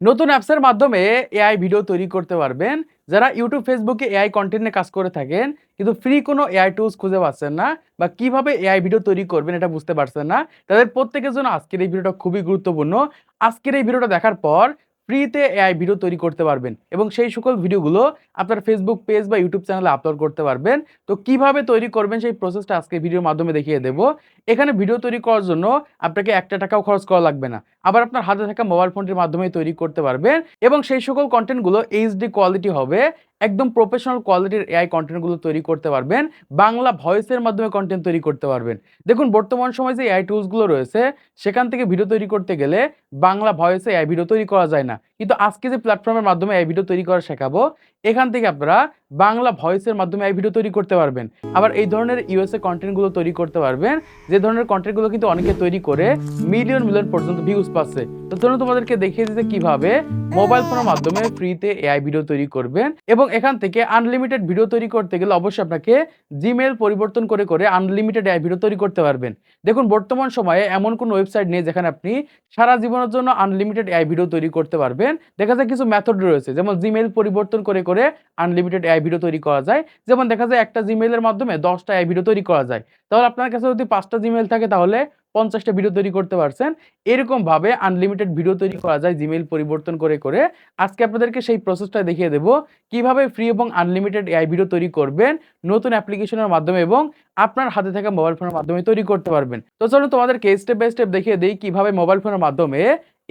নতুন অ্যাপসের মাধ্যমে এআই ভিডিও তৈরি করতে পারবেন। যারা ইউটিউব, ফেসবুকে এআই কনটেন্ট নিয়ে কাজ করে থাকেন, কিন্তু ফ্রি কোনো এআই টুলস খুঁজে পাচ্ছেন না বা কিভাবে এআই ভিডিও তৈরি করবেন এটা বুঝতে পারছেন না, তাদের প্রত্যেকের জন্য আজকের এই ভিডিওটা খুবই গুরুত্বপূর্ণ। আজকের এই ভিডিওটা দেখার পর ফ্রিতে এআই ভিডিও তৈরি করতে পারবেন এবং সেই সকল ভিডিওগুলো আপনার ফেসবুক পেজ বা ইউটিউব চ্যানেলে আপলোড করতে পারবেন। তো কিভাবে তৈরি করবেন সেই প্রসেসটা আজকে ভিডিওর মাধ্যমে দেখিয়ে দেব। এখানে ভিডিও তৈরি করার জন্য আপনাকে একটা টাকাও খরচ করা লাগবে না। আবার আপনার হাতে থাকা মোবাইল ফোনটির মাধ্যমে তৈরি করতে পারবেন এবং সেই সকল কন্টেন্টগুলো এইচডি কোয়ালিটি হবে। একদম প্রফেশনাল কোয়ালিটির এআই কন্টেন্টগুলো তৈরি করতে পারবেন। বাংলা ভয়েসের মাধ্যমে কন্টেন্ট তৈরি করতে পারবেন। দেখুন বর্তমান সময়ে যে এআই টুলসগুলো রয়েছে সেখান থেকে ভিডিও তৈরি করতে গেলে বাংলা ভয়েসে এআই ভিডিও তৈরি করা যায় না। কিন্তু আজকে যে প্ল্যাটফর্মের মাধ্যমে এআই ভিডিও তৈরি করা শেখাবো, এখান থেকে আপনারা বাংলা ভয়েসের মাধ্যমে এআই ভিডিও তৈরি করতে পারবেন। আবার এই ধরনের ইউএসএ কন্টেন্টগুলো তৈরি করতে পারবেন, যে ধরনের কন্টেন্টগুলো কিন্তু অনেকে তৈরি করে মিলিয়ন মিলিয়ন পর্যন্ত ভিউজ পাচ্ছে। তো ধরুন তোমাদেরকে দেখিয়ে দিতে কিভাবে মোবাইল ফোনের মাধ্যমে ফ্রিতে এআই ভিডিও তৈরি করবেন এবং এখান থেকে আনলিমিটেড ভিডিও তৈরি করতে গেলে অবশ্যই আপনাকে জিমেইল পরিবর্তন করে করে আনলিমিটেড এআই ভিডিও তৈরি করতে পারবেন। দেখুন বর্তমান সময়ে এমন কোনো ওয়েবসাইট নেই যেখানে আপনি সারা জীবনের জন্য আনলিমিটেড এআই ভিডিও তৈরি করতে পারবেন। দেখা যায় কিছু মেথড রয়েছে, যেমন জিমেইল পরিবর্তন করে করে আনলিমিটেড এআই ভিডিও তৈরি করা যায়। যেমন দেখা যায় একটা জিমেইলের মাধ্যমে 10টা এআই ভিডিও তৈরি করা যায়। তাহলে আপনার কাছে যদি 5টা জিমেইল থাকে তাহলে 50টা ভিডিও তৈরি করতে পারছেন। এরকম ভাবে আনলিমিটেড ভিডিও তৈরি করা যায় জিমেইল পরিবর্তন করে করে। আজকে আপনাদেরকে সেই প্রসেসটা দেখিয়ে দেব কিভাবে ফ্রি এবং আনলিমিটেড এআই ভিডিও তৈরি করবেন নতুন অ্যাপ্লিকেশনের মাধ্যমে এবং আপনার হাতে থাকা মোবাইল ফোনের মাধ্যমে তৈরি করতে পারবেন। তো চলুন তোমাদেরকে স্টেপ বাই স্টেপ দেখিয়ে দেই কিভাবে মোবাইল ফোনের মাধ্যমে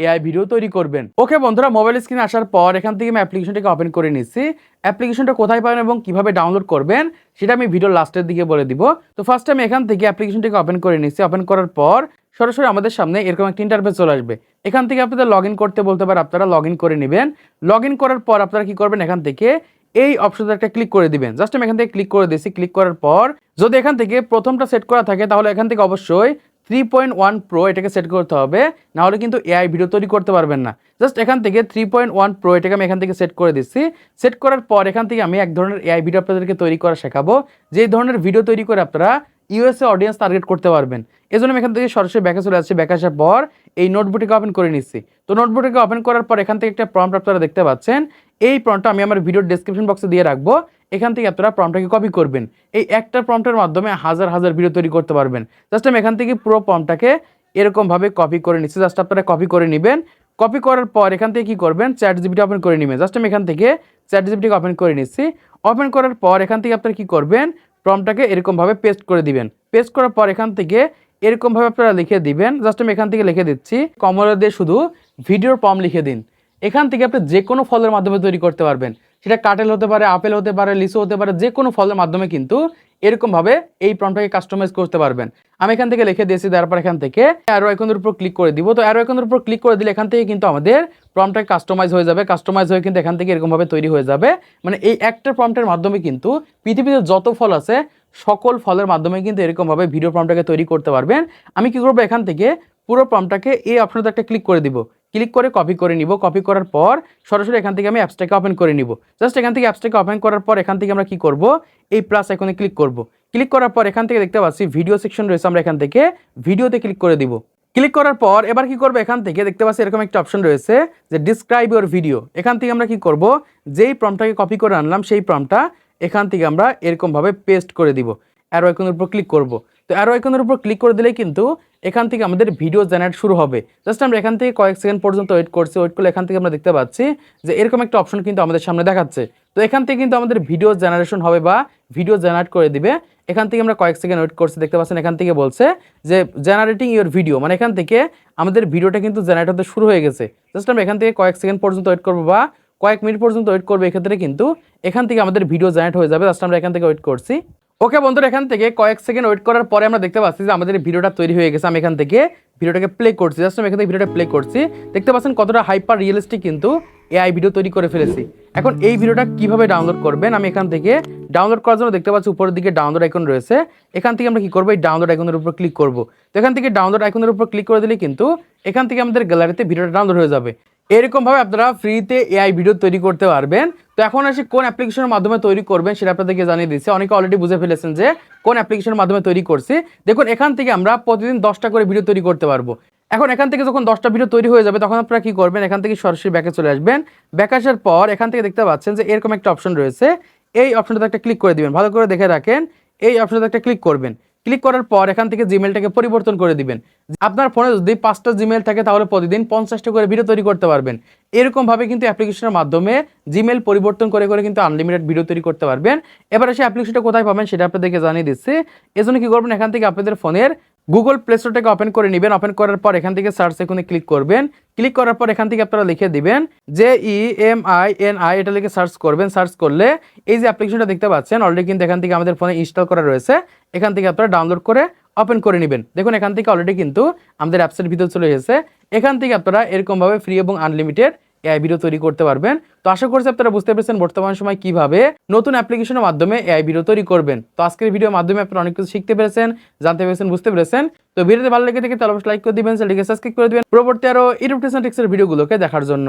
এআই ভিডিও তৈরি করবেন। ওকে বন্ধুরা, মোবাইল স্ক্রিনে আসার পর এখান থেকে আমি অ্যাপ্লিকেশনটাকে ওপেন করে নিচ্ছি। অ্যাপ্লিকেশনটা কোথায় পাবেন এবং কিভাবে ডাউনলোড করবেন সেটা আমি ভিডিওর লাস্টের দিকে বলে দিব। তো ফার্স্ট আমি এখান থেকে অ্যাপ্লিকেশনটাকে ওপেন করে নিচ্ছি। ওপেন করার পর সরাসরি আমাদের সামনে এরকম একটা ইন্টারফেস চলে আসবে। এখান থেকে আপনাদের লগ ইন করতে বলতে পারে, আপনারা লগ ইন করে নেবেন। লগ ইন করার পর আপনারা কি করবেন, এখান থেকে এই অপশনটা একটা ক্লিক করে দিবেন। জাস্ট আমি এখান থেকে ক্লিক করে দিয়েছি। ক্লিক করার পর যদি এখান থেকে প্রথমটা সেট করা থাকে তাহলে এখান থেকে অবশ্যই 3.1 প্রো এটাকে সেট করতে হবে, না হলে কিন্তু এআই ভিডিও তৈরি করতে পারবেন না। জাস্ট এখান থেকে 3.1 প্রো এটাকে আমি এখান থেকে সেট করে দিচ্ছি। সেট করার পর এখান থেকে আমি এক ধরনের এআই ভিডিও আপনাদেরকে তৈরি করা শেখাবো, যেই ধরনের ভিডিও তৈরি করে আপনারা ইউএসএ অডিয়েন্স টার্গেট করতে পারবেন। এজন্য আমি এখান থেকে সরাসরি ব্যাকে চলে আসছি। ব্যাকে আসার পর এই নোটবুকটাকে ওপেন করে নিচ্ছি। তো নোটবুকটাকে ওপেন করার পর এখান থেকে একটা প্রম্পট আপনারা দেখতে পাচ্ছেন। এই প্রম্পটটা আমি আমার ভিডিওর ডেসক্রিপশন বক্সে দিয়ে রাখবো। এখান থেকে আপনারা প্রম্পটটাকে কপি করবেন। এই একটা প্রম্পটের মাধ্যমে হাজার হাজার ভিডিও তৈরি করতে পারবেন। জাস্ট আমি এখান থেকে পুরো প্রম্পটটাকে এরকমভাবে কপি করে নিচ্ছি। জাস্ট আপনারা কপি করে নেবেন। কপি করার পর এখান থেকে কি করবেন, চ্যাট জিপিটি ওপেন করে নেবেন। জাস্ট আমি এখান থেকে চ্যাট জিপিটিকে ওপেন করে নিচ্ছি। ওপেন করার পর এখান থেকে আপনারা কি করবেন, প্রম্পটটাকে এরকমভাবে পেস্ট করে দিবেন। পেস্ট করার পর এখান থেকে এরকমভাবে আপনারা লিখে দিবেন। জাস্ট আমি এখান থেকে লিখে দিচ্ছি, কমলা দিয়ে শুধু ভিডিওর প্রম্পট লিখে দিন। এখান থেকে আপনি যে কোনো ফলের মাধ্যমে তৈরি করতে পারবেন। সেটা কাটেল হতে পারে, আপেল হতে পারে, লিচু হতে পারে, যে কোনো ফলের মাধ্যমে কিন্তু এরকমভাবে এই প্রম্পটটাকে কাস্টমাইজ করতে পারবেন। আমি এখান থেকে লিখে দিয়েছি। তারপর এখান থেকে অ্যারো আইকনের উপর ক্লিক করে দিব। তো অ্যারো আইকনের উপর ক্লিক করে দিলে এখান থেকে কিন্তু আমাদের প্রম্পটটা কাস্টমাইজ হয়ে যাবে। কাস্টমাইজ হয়ে কিন্তু এখান থেকে এরকমভাবে তৈরি হয়ে যাবে। মানে এই একটা প্রম্পটের মাধ্যমে কিন্তু পৃথিবীতে যত ফল আছে সকল ফলের মাধ্যমে কিন্তু এরকমভাবে ভিডিও প্রম্পটটাকে তৈরি করতে পারবেন। আমি কি করব, এখান থেকে পুরো প্রম্পটটাকে এই অপশনটাতে একটা ক্লিক করে দিব। ক্লিক করে কপি করে নিব। কপি করার পর সরাসরি এখান থেকে আমি অ্যাপসটাকে ওপেন করে নিব। জাস্ট এখান থেকে অ্যাপসটাকে ওপেন করার পর এখান থেকে আমরা কি করব, এই প্লাস আইকনে ক্লিক করব। ক্লিক করার পর এখান থেকে দেখতে পাচ্ছি ভিডিও সেকশন রয়েছে, আমরা এখান থেকে ভিডিওতে ক্লিক করে দিব। ক্লিক করার পর এবার কি করব, এখান থেকে দেখতে পাচ্ছি এরকম একটা অপশন রয়েছে যে ডিসক্রাইব ইউর ভিডিও। এখান থেকে আমরা কি করব, যেই প্রম্পটটাকে কপি করে আনলাম সেই প্রম্পটটা এখান থেকে আমরা এরকমভাবে পেস্ট করে দিব। অ্যারো আইকনের উপর ক্লিক করব। তো অ্যারো আইকনের উপর ক্লিক করে দিলেই কিন্তু এখান থেকে আমাদের ভিডিও জেনারেট শুরু হবে। জাস্ট আমরা এখান থেকে কয়েক সেকেন্ড পর্যন্ত ওয়েট করছি। ওয়েট করলে এখান থেকে আমরা দেখতে পাচ্ছি যে এরকম একটা অপশন কিন্তু আমাদের সামনে দেখাচ্ছে। তো এখান থেকে কিন্তু আমাদের ভিডিও জেনারেশন হবে বা ভিডিও জেনারেট করে দিবে। এখান থেকে আমরা কয়েক সেকেন্ড ওয়েট করছি। দেখতে পাচ্ছেন এখান থেকে বলছে যে জেনারেটিং ইউর ভিডিও, মানে এখান থেকে আমাদের ভিডিওটা কিন্তু জেনারেট হতে শুরু হয়ে গেছে। জাস্ট আমরা এখান থেকে কয়েক সেকেন্ড পর্যন্ত ওয়েট করবো বা কয়েক মিনিট পর্যন্ত ওয়েট করবো। এক্ষেত্রে কিন্তু এখান থেকে আমাদের ভিডিও জেনারেট হয়ে যাবে। জাস্ট আমরা এখান থেকে ওয়েট করছি। ওকে বন্ধুরা, এখান থেকে কয়েক সেকেন্ড ওয়েট করার পরে আমরা দেখতে পাচ্ছি যে আমাদের ভিডিওটা তৈরি হয়ে গেছে। আমি এখান থেকে ভিডিওটাকে প্লে করছি। জাস্ট আমি এখান থেকে ভিডিওটা প্লে করছি। দেখতে পাচ্ছেন কতটা হাইপার রিয়েলিস্টিক কিন্তু এআই ভিডিও তৈরি করে ফেলেছি। এখন এই ভিডিওটা কিভাবে ডাউনলোড করবেন, আমি এখান থেকে ডাউনলোড করার জন্য দেখতে পাচ্ছি উপরের দিকে ডাউনলোড আইকন রয়েছে। এখান থেকে আমরা কি করবো, এই ডাউনলোড আইকনের উপর ক্লিক করব। তো এখান থেকে ডাউনলোড আইকনের উপর ক্লিক করে দিলে কিন্তু এখান থেকে আমাদের গ্যালারিতে ভিডিওটা ডাউনলোড হয়ে যাবে। এরকমভাবে আপনারা ফ্রিতে এআই ভিডিও তৈরি করতে পারবেন। তো এখন আসি কোন অ্যাপ্লিকেশনের মাধ্যমে তৈরি করবেন সেটা আপনাদেরকে জানিয়ে দিচ্ছি। অনেকে অলরেডি বুঝে ফেলেছেন যে কোন অ্যাপ্লিকেশনের মাধ্যমে তৈরি করছি। দেখুন এখান থেকে আমরা প্রতিদিন 10টা করে ভিডিও তৈরি করতে পারবো। এখন এখান থেকে যখন 10টা ভিডিও তৈরি হয়ে যাবে তখন আপনারা কি করবেন, এখান থেকে সরাসরি ব্যাকে চলে আসবেন। ব্যাক আসার পর এখান থেকে দেখতে পাচ্ছেন যে এরকম একটা অপশন রয়েছে, এই অপশনটাতে একটা ক্লিক করে দিবেন। ভালো করে দেখে রাখেন, এই অপশনটাতে একটা ক্লিক করবেন। ক্লিক করার পর এখান থেকে জিমেলটাকে পরিবর্তন করে দিবেন। আপনার ফোনে যদি 5টা জিমেল থাকে তাহলে প্রতিদিন 50টা করে ভিডিও তৈরি করতে পারবেন। এরকমভাবে কিন্তু অ্যাপ্লিকেশনের মাধ্যমে জিমেল পরিবর্তন করে করে কিন্তু আনলিমিটেড ভিডিও তৈরি করতে পারবেন। এবার সেই অ্যাপ্লিকেশনটা কোথায় পাবেন সেটা আপনাদেরকে জানিয়ে দিচ্ছি। এজন্য কি করবেন, এখান থেকে আপনাদের ফোনের গুগল প্লে স্টোরটাকে ওপেন করে নেবেন। ওপেন করার পর এখান থেকে সার্চ আইকনে ক্লিক করবেন। ক্লিক করার পর এখান থেকে আপনারা লিখে দিবেন JEMINI, এটা লিখে সার্চ করবেন। সার্চ করলে এই যে অ্যাপ্লিকেশনটা দেখতে পাচ্ছেন অলরেডি কিন্তু এখান থেকে আমাদের ফোনে ইনস্টল করা রয়েছে। এখান থেকে আপনারা ডাউনলোড করে ওপেন করে নেবেন। দেখুন এখান থেকে অলরেডি কিন্তু আমাদের অ্যাপসের ভিতর চলে এসেছে। এখান থেকে আপনারা এরকমভাবে ফ্রি এবং আনলিমিটেড এআই ভিডিও তৈরি করতে পারবেন। তো আশা করছি আপনারা বুঝতে পেরেছেন বর্তমান সময় কিভাবে নতুন অ্যাপ্লিকেশনের মাধ্যমে এআই ভিডিও তৈরি করবেন। তো আজকের ভিডিওর মাধ্যমে আপনারা অনেক কিছু শিখতে পেরেছেন, জানতে পেরেছেন, বুঝতে পেরেছেন। তো ভিডিওতে ভালো লেগে থাকে তাহলে অবশ্যই লাইক করে দিবেন, চ্যানেলটিকে সাবস্ক্রাইব করে দিবেন পরবর্তী আরো ইউটিউব টিপস এন্ড ট্রিক্সের ভিডিওগুলোকে দেখার জন্য।